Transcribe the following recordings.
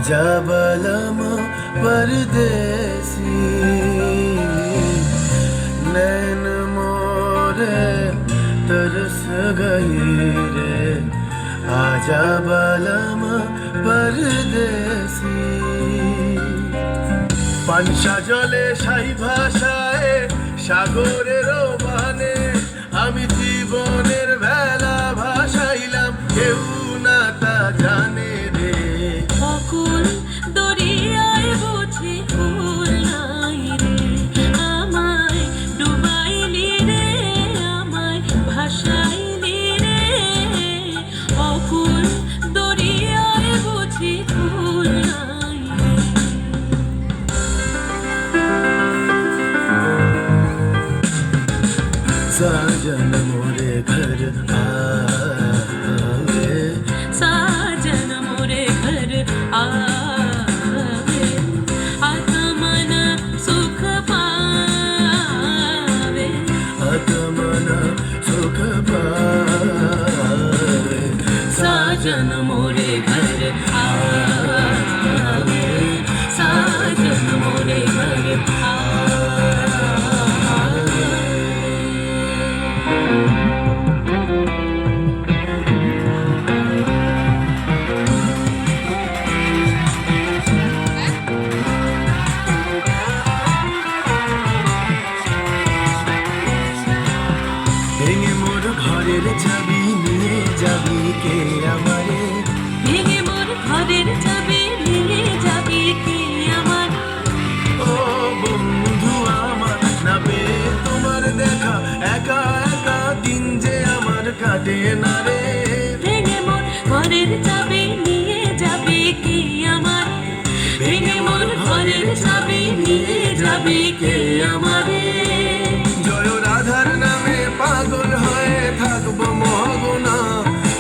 आजा बलम परदेसी नैन मोरे तरस गई रे आजा बलम परदेसी पांशा जले साई भाषाय सागरेर बाने आमी जीवनेर बेला भासाइलाम केउ ना ता जाने रे অকুল দরিয়ায় বুঝি ফুল নাই রে আমায় ডুবাইলি রে আমায় ভাসাইলি রে অকুল দরিয়ায় বুঝি ফুল নাই साजन मोरे घर आवे साजन मोरे घर आवे आत्मन सुख पावे आत्मन सुख पावे साजन मोरे घर आवे साजन मोरे घर ভেঙে মোর ঘরের চাবি নিয়ে যাবি কে আমারে ভেঙে মোর ঘরের চাবি নিয়ে যাবি কে আমার ও বন্ধু আমার না পেয়ে তোমার দেখা একা একা দিন যে আমার কাটে না রে ভেঙে মোর ঘরের চাবি নিয়ে যাবি কে আমার ভেঙে মোর ঘরের চাবি নিয়ে যাবি কে আমারে জয় রাধার নামে পাগল হয়ে থাকবো মহগনা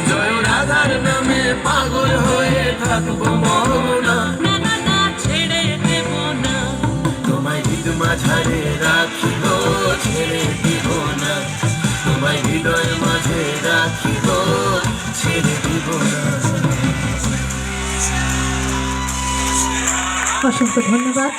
জয় রাধার নামে পাগল হয়ে থাকবো মহগনা না না না ছেড়ে দেব না তোমায় হৃদ মাঝারে রাখিব ছেড়ে দিব না তোমায় হৃদয় মাঝে রাখিব ছেড়ে দিব না অসংখ্য ধন্যবাদ।